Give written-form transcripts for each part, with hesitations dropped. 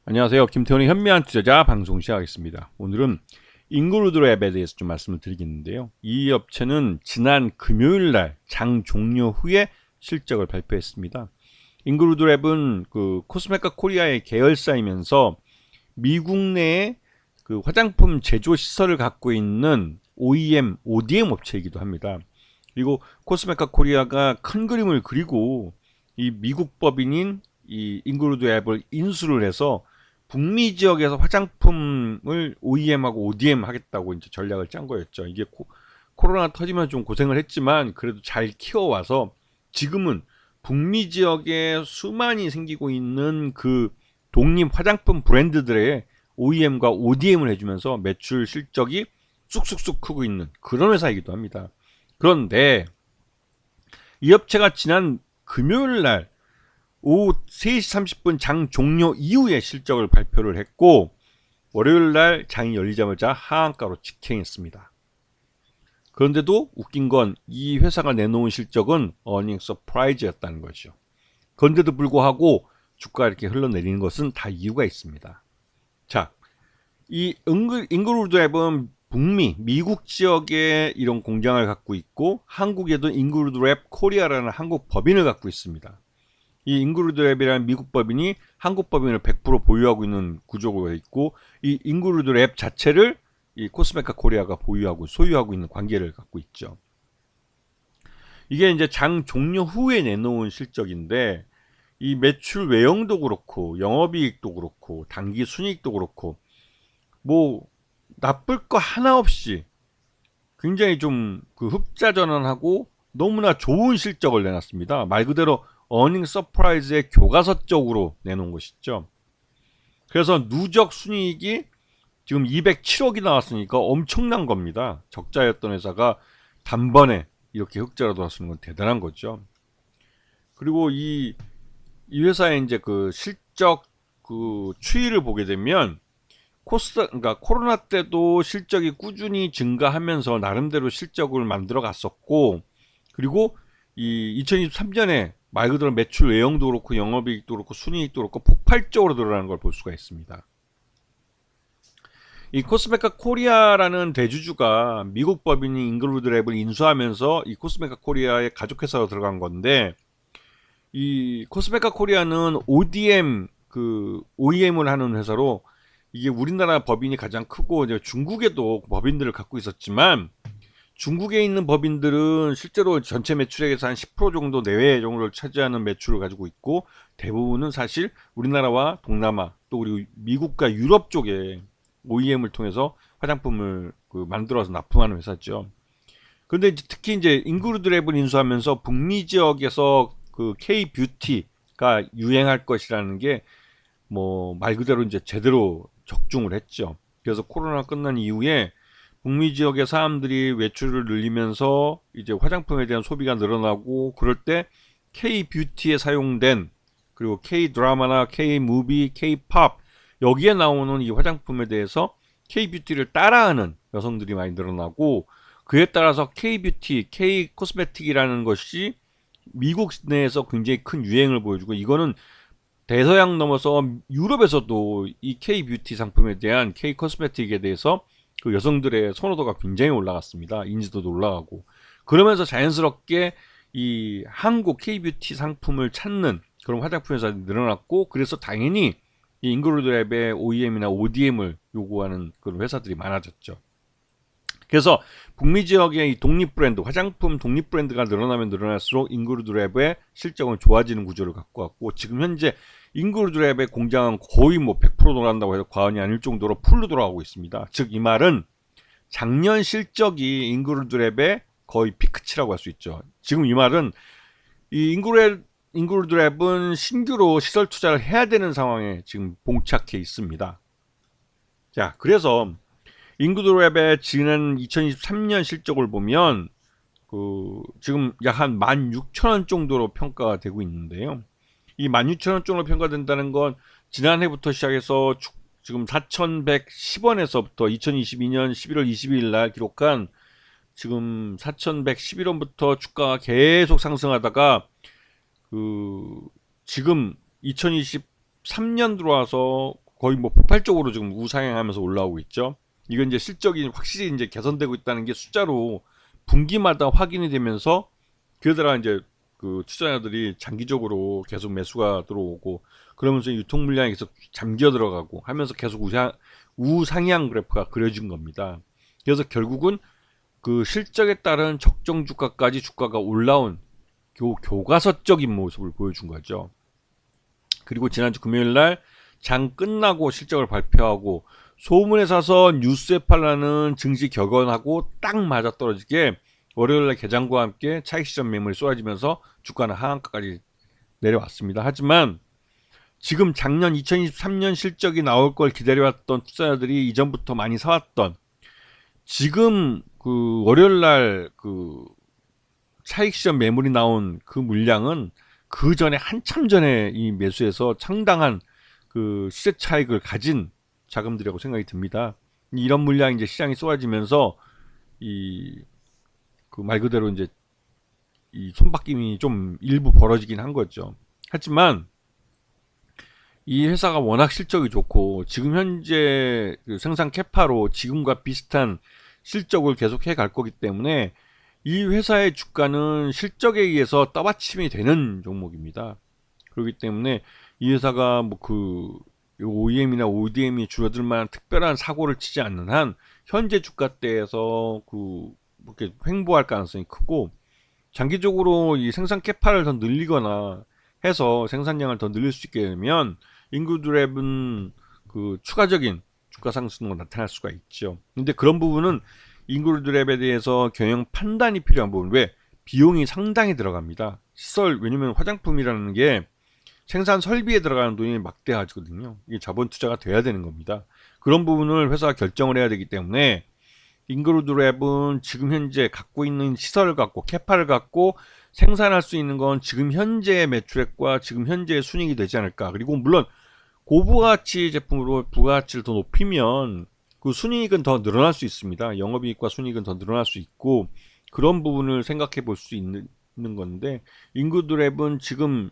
안녕하세요. 김태훈의 현미한 투자자 방송 시작하겠습니다. 오늘은 인그루드랩에 대해서 좀 말씀을 드리겠는데요. 이 업체는 지난 금요일 날 장 종료 후에 실적을 발표했습니다. 인그루드랩은 그 코스메카 코리아의 계열사이면서 미국 내에 그 화장품 제조 시설을 갖고 있는 OEM, ODM 업체이기도 합니다. 그리고 코스메카 코리아가 큰 그림을 그리고 이 미국 법인인 이 인그루드랩을 인수를 해서 북미 지역에서 화장품을 OEM하고 ODM 하겠다고 이제 전략을 짠 거였죠. 이게 코로나 터지면 좀 고생을 했지만 그래도 잘 키워와서 지금은 북미 지역에 수많이 생기고 있는 그 독립 화장품 브랜드들의 OEM과 ODM을 해주면서 매출 실적이 쑥쑥쑥 크고 있는 그런 회사이기도 합니다. 그런데 이 업체가 지난 금요일 날 오후 3시 30분 장 종료 이후에 실적을 발표를 했고 월요일 날 장이 열리자마자 하한가로 직행했습니다. 그런데도 웃긴 건 이 회사가 내놓은 실적은 어닝 서프라이즈였다는 거죠. 그런데도 불구하고 주가가 이렇게 흘러내리는 것은 다 이유가 있습니다. 자, 이 인그루드랩은 북미, 미국 지역에 이런 공장을 갖고 있고 한국에도 인그루드랩 코리아라는 한국 법인을 갖고 있습니다. 이 인그루드랩이라는 미국 법인이 한국 법인을 100% 보유하고 있는 구조가 있고 이 인그루드랩 자체를 이 코스메카 코리아가 보유하고 소유하고 있는 관계를 갖고 있죠. 이게 이제 장 종료 후에 내놓은 실적인데 이 매출 외형도 그렇고 영업이익도 그렇고 당기 순이익도 그렇고 뭐 나쁠 거 하나 없이 굉장히 좀 그 흑자전환하고 너무나 좋은 실적을 내놨습니다. 말 그대로 어닝 서프라이즈의 교과서적으로 내놓은 것이죠. 그래서 누적 순이익이 지금 207억이 나왔으니까 엄청난 겁니다. 적자였던 회사가 단번에 이렇게 흑자로 돌아서는 건 대단한 거죠. 그리고 이 회사의 이제 그 실적 그 추이를 보게 되면 그러니까 코로나 때도 실적이 꾸준히 증가하면서 나름대로 실적을 만들어 갔었고 그리고 이 2023년에 말 그대로 매출 외형도 그렇고 영업이익도 그렇고 순이익도 그렇고 폭발적으로 늘어나는 걸 볼 수가 있습니다. 이 코스메카 코리아라는 대주주가 미국 법인인 인그루드랩을 인수하면서 이 코스메카 코리아의 가족회사로 들어간 건데 이 코스메카 코리아는 ODM 그 OEM을 하는 회사로 이게 우리나라 법인이 가장 크고 이제 중국에도 법인들을 갖고 있었지만 중국에 있는 법인들은 실제로 전체 매출액에서 한 10% 정도 내외 정도를 차지하는 매출을 가지고 있고 대부분은 사실 우리나라와 동남아 또 그리고 미국과 유럽 쪽에 OEM을 통해서 화장품을 그 만들어서 납품하는 회사죠. 그런데 특히 이제 인그루드랩을 인수하면서 북미 지역에서 그 K 뷰티가 유행할 것이라는 게 뭐 말 그대로 이제 제대로 적중을 했죠. 그래서 코로나 끝난 이후에 북미 지역의 사람들이 외출을 늘리면서 이제 화장품에 대한 소비가 늘어나고 그럴 때 K 뷰티에 사용된 그리고 K 드라마나 K 무비, K 팝 여기에 나오는 이 화장품에 대해서 K 뷰티를 따라하는 여성들이 많이 늘어나고 그에 따라서 K 뷰티, K 코스메틱이라는 것이 미국 내에서 굉장히 큰 유행을 보여주고 이거는 대서양 넘어서 유럽에서도 이 K 뷰티 상품에 대한 K 코스메틱에 대해서 그 여성들의 선호도가 굉장히 올라갔습니다. 인지도도 올라가고 그러면서 자연스럽게 이 한국 K-뷰티 상품을 찾는 그런 화장품 회사들이 늘어났고 그래서 당연히 이 인그루드랩의 OEM이나 ODM을 요구하는 그런 회사들이 많아졌죠. 그래서 북미 지역의 이 독립 브랜드, 화장품 독립 브랜드가 늘어나면 늘어날수록 인그루드랩의 실적은 좋아지는 구조를 갖고 왔고 지금 현재 인그루드랩의 공장은 거의 뭐 100% 돌아간다고 해도 과언이 아닐 정도로 풀로 돌아가고 있습니다. 즉 이 말은 작년 실적이 인그루드랩의 거의 피크치라고 할 수 있죠. 지금 이 말은 이 인그루드랩은 신규로 시설 투자를 해야 되는 상황에 지금 봉착해 있습니다. 자, 그래서 인그루드랩의 지난 2023년 실적을 보면 그 지금 약 한 16,000원 정도로 평가가 되고 있는데요. 이 16,000원 정도로 평가된다는 건 지난해부터 시작해서 지금 4,110원에서부터 2022년 11월 22일 날 기록한 지금 4,111원부터 주가가 계속 상승하다가 그 지금 2023년 들어와서 거의 뭐 폭발적으로 지금 우상향하면서 올라오고 있죠. 이건 이제 실적이 확실히 이제 개선되고 있다는 게 숫자로 분기마다 확인이 되면서, 그러다가 이제 그 투자자들이 장기적으로 계속 매수가 들어오고 그러면서 유통 물량이 계속 잠겨 들어가고 하면서 계속 우상향 그래프가 그려진 겁니다. 그래서 결국은 그 실적에 따른 적정 주가까지 주가가 올라온 교과서적인 모습을 보여준 거죠. 그리고 지난주 금요일 날 장 끝나고 실적을 발표하고 소문에 사서 뉴스에 팔라는 증시 격언하고 딱 맞아떨어지게 월요일날 개장과 함께 차익 실현 매물이 쏟아지면서 주가는 하한가까지 내려왔습니다. 하지만 지금 작년 2023년 실적이 나올 걸 기다려왔던 투자자들이 이전부터 많이 사왔던, 지금 그 월요일날 그 차익 실현 매물이 나온 그 물량은 그 전에 한참 전에 이 매수해서 상당한 그 시세 차익을 가진 자금들이라고 생각이 듭니다. 이런 물량이 이제 시장이 쏟아지면서 이 그 말 그대로 이제 이 손바뀜이 좀 일부 벌어지긴 한 거죠. 하지만 이 회사가 워낙 실적이 좋고 지금 현재 그 생산 캐파로 지금과 비슷한 실적을 계속 해 갈 거기 때문에 이 회사의 주가는 실적에 의해서 떠받침이 되는 종목입니다. 그렇기 때문에 이 회사가 뭐 그 OEM이나 ODM이 줄어들 만한 특별한 사고를 치지 않는 한 현재 주가대에서 그 이렇게 횡보할 가능성이 크고, 장기적으로 이 생산 캐파를 더 늘리거나 해서 생산량을 더 늘릴 수 있게 되면 인구드랩은 그 추가적인 주가 상승으로 나타날 수가 있죠. 근데 그런 부분은 인구드랩에 대해서 경영 판단이 필요한 부분, 왜 비용이 상당히 들어갑니다. 시설, 왜냐면 화장품이라는 게 생산 설비에 들어가는 돈이 막대하거든요. 이게 자본 투자가 돼야 되는 겁니다. 그런 부분을 회사가 결정을 해야 되기 때문에 인그루드랩은 지금 현재 갖고 있는 시설을 갖고 캐파를 갖고 생산할 수 있는 건 지금 현재의 매출액과 지금 현재의 순이익이 되지 않을까. 그리고 물론 고부가치 제품으로 부가가치를 더 높이면 그 순이익은 더 늘어날 수 있습니다. 영업이익과 순이익은 더 늘어날 수 있고, 그런 부분을 생각해 볼 수 있는 건데, 인그루드랩은 지금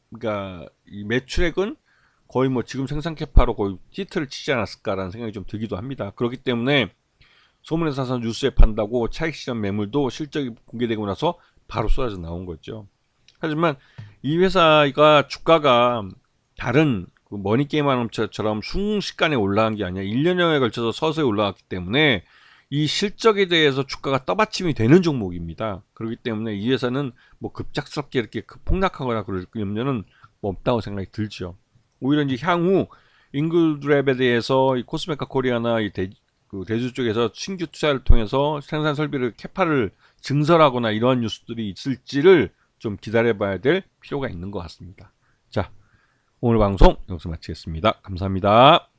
그러니까 이 매출액은 거의 뭐 지금 생산 캐파로 거의 히트를 치지 않았을까라는 생각이 좀 들기도 합니다. 그렇기 때문에 소문에 사서 뉴스에 판다고 차익 실현 매물도 실적이 공개되고 나서 바로 쏟아져 나온 거죠. 하지만 이 회사가 주가가 다른 그 머니게임 하는처럼 순식간에 올라간 게 아니라 1년여에 걸쳐서 서서히 올라갔기 때문에 이 실적에 대해서 주가가 떠받침이 되는 종목입니다. 그렇기 때문에 이 회사는 뭐 급작스럽게 이렇게 폭락하거나 그럴 염려는 뭐 없다고 생각이 들죠. 오히려 이제 향후 인글드랩에 대해서 이 코스메카 코리아나 이 대주 쪽에서 신규 투자를 통해서 생산 설비를 캐파를 증설하거나 이러한 뉴스들이 있을지를 좀 기다려봐야 될 필요가 있는 것 같습니다. 자, 오늘 방송 여기서 마치겠습니다. 감사합니다.